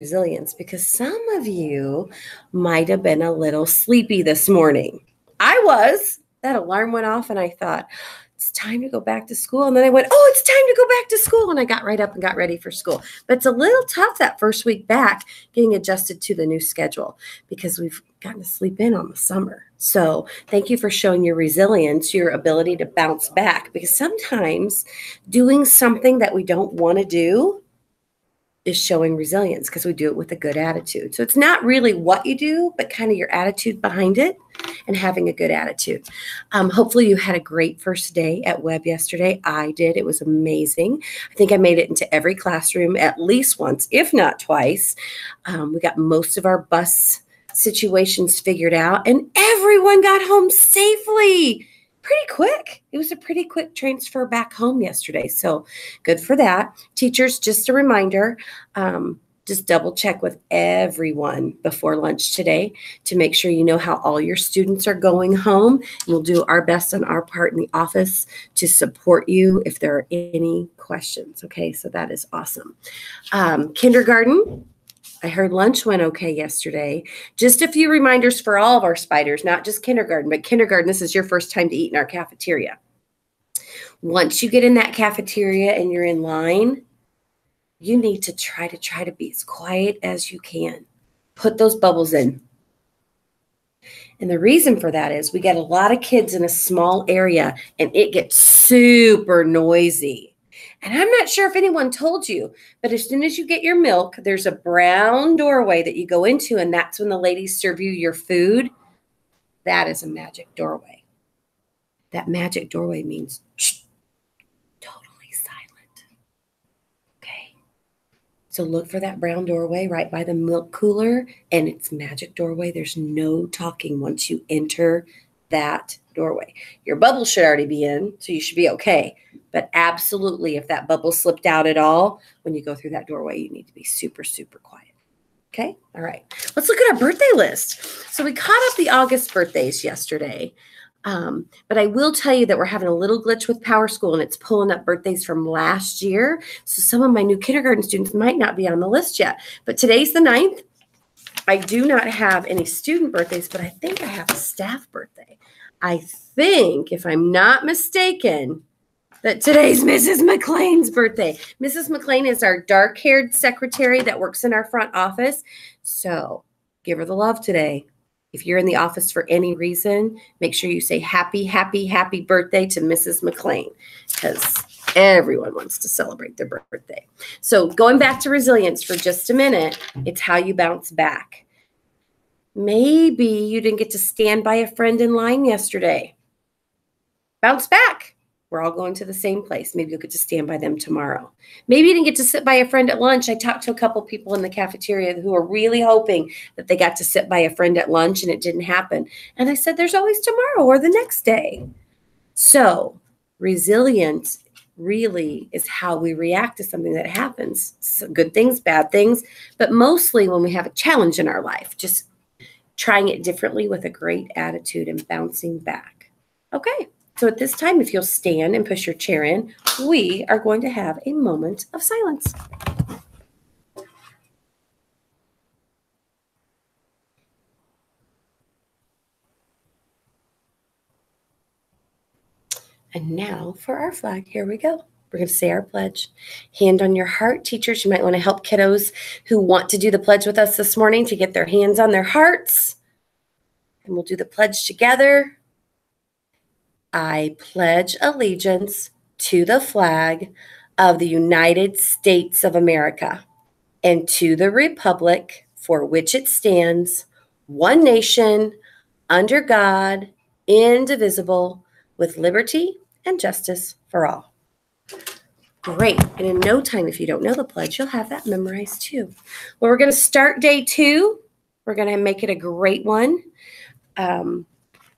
Resilience because some of you might have been a little sleepy this morning. I was. That alarm went off and I thought, it's time to go back to school. And then I went, oh, it's time to go back to school. And I got right up and got ready for school. But it's a little tough that first week back getting adjusted to the new schedule because we've gotten to sleep in on the summer. So thank you for showing your resilience, your ability to bounce back, because sometimes doing something that we don't want to do is showing resilience because we do it with a good attitude. So it's not really what you do, but kind of your attitude behind it and having a good attitude. Hopefully you had a great first day at Webb yesterday. I did. It was amazing. I think I made it into every classroom at least once, if not twice. We got most of our bus situations figured out and everyone got home safely. Pretty quick. It was a pretty quick transfer back home yesterday. So good for that. Teachers, just a reminder, just double check with everyone before lunch today to make sure you know how all your students are going home. We'll do our best on our part in the office to support you if there are any questions. Okay, so that is awesome. Kindergarten. I heard lunch went okay yesterday. Just a few reminders for all of our spiders, not just kindergarten, but kindergarten, this is your first time to eat in our cafeteria. Once you get in that cafeteria and you're in line, you need to try to be as quiet as you can. Put those bubbles in. And the reason for that is we get a lot of kids in a small area and it gets super noisy. And I'm not sure if anyone told you, but as soon as you get your milk, there's a brown doorway that you go into, and that's when the ladies serve you your food. That is a magic doorway. That magic doorway means shh, totally silent. Okay. So look for that brown doorway right by the milk cooler, and it's magic doorway. There's no talking once you enter that doorway. Your bubble should already be in, so you should be okay. But absolutely, if that bubble slipped out at all, when you go through that doorway, you need to be super, super quiet. Okay? All right. Let's look at our birthday list. So we caught up the August birthdays yesterday. But I will tell you that we're having a little glitch with PowerSchool, and it's pulling up birthdays from last year. So some of my new kindergarten students might not be on the list yet. But today's the 9th. I do not have any student birthdays, but I think I have a staff birthday. I think, if I'm not mistaken, that today's Mrs. McLean's birthday. Mrs. McLean is our dark-haired secretary that works in our front office. So give her the love today. If you're in the office for any reason, make sure you say happy, happy, happy birthday to Mrs. McLean, because everyone wants to celebrate their birthday. So going back to resilience for just a minute, it's how you bounce back. Maybe you didn't get to stand by a friend in line yesterday. Bounce back. We're all going to the same place. Maybe you'll get to stand by them tomorrow. Maybe you didn't get to sit by a friend at lunch. I talked to a couple people in the cafeteria who are really hoping that they got to sit by a friend at lunch and it didn't happen. And I said, there's always tomorrow or the next day. So resilience really is how we react to something that happens. So good things, bad things, but mostly when we have a challenge in our life, just trying it differently with a great attitude and bouncing back. Okay. So at this time, if you'll stand and push your chair in, we are going to have a moment of silence. And now for our flag. Here we go. We're going to say our pledge. Hand on your heart. Teachers, you might want to help kiddos who want to do the pledge with us this morning to get their hands on their hearts. And we'll do the pledge together. I pledge allegiance to the flag of the United States of America and to the republic for which it stands, one nation, under God, indivisible, with liberty and justice for all. Great. And in no time, if you don't know the pledge, you'll have that memorized too. Well, we're going to start day 2. We're going to make it a great one.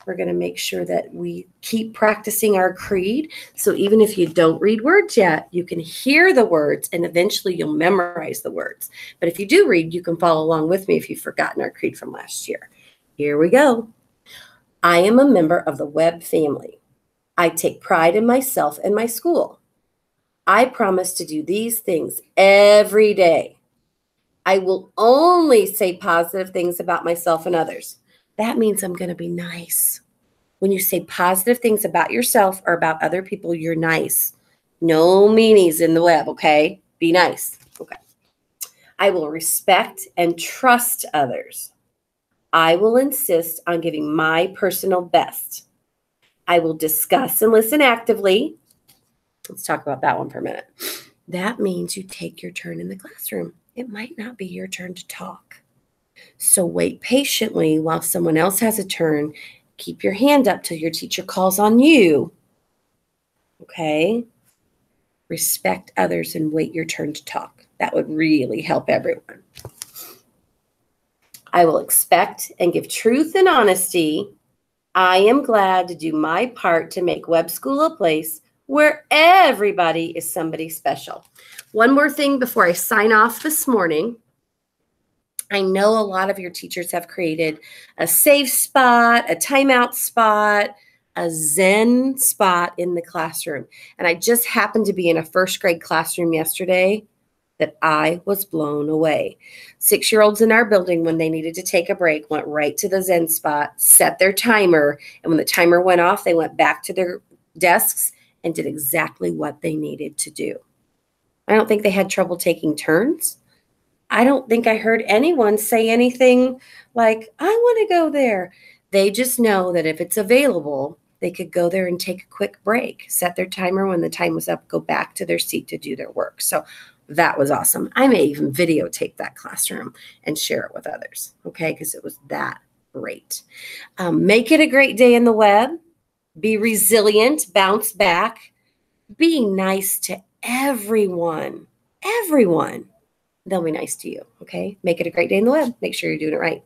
We're going to make sure that we keep practicing our creed. So even if you don't read words yet, you can hear the words and eventually you'll memorize the words. But if you do read, you can follow along with me if you've forgotten our creed from last year. Here we go. I am a member of the Webb family. I take pride in myself and my school. I promise to do these things every day. I will only say positive things about myself and others. That means I'm going to be nice. When you say positive things about yourself or about other people, you're nice. No meanies in the web, okay? Be nice. Okay. I will respect and trust others. I will insist on giving my personal best. I will discuss and listen actively. Let's talk about that one for a minute. That means you take your turn in the classroom. It might not be your turn to talk. So wait patiently while someone else has a turn. Keep your hand up till your teacher calls on you. Okay? Respect others and wait your turn to talk. That would really help everyone. I will expect and give truth and honesty. I am glad to do my part to make web school a place where everybody is somebody special. One more thing before I sign off this morning. I know a lot of your teachers have created a safe spot, a timeout spot, a Zen spot in the classroom. And I just happened to be in a first grade classroom yesterday that I was blown away. 6-year-olds in our building, when they needed to take a break, went right to the Zen spot, set their timer, and when the timer went off, they went back to their desks and did exactly what they needed to do. I don't think they had trouble taking turns. I don't think I heard anyone say anything like, I want to go there. They just know that if it's available, they could go there and take a quick break, set their timer when the time was up, go back to their seat to do their work. So that was awesome. I may even videotape that classroom and share it with others, okay, because it was that great. Make it a great day in the web. Be resilient, bounce back. Be nice to everyone. Everyone. They'll be nice to you, okay? Make it a great day in the web. Make sure you're doing it right.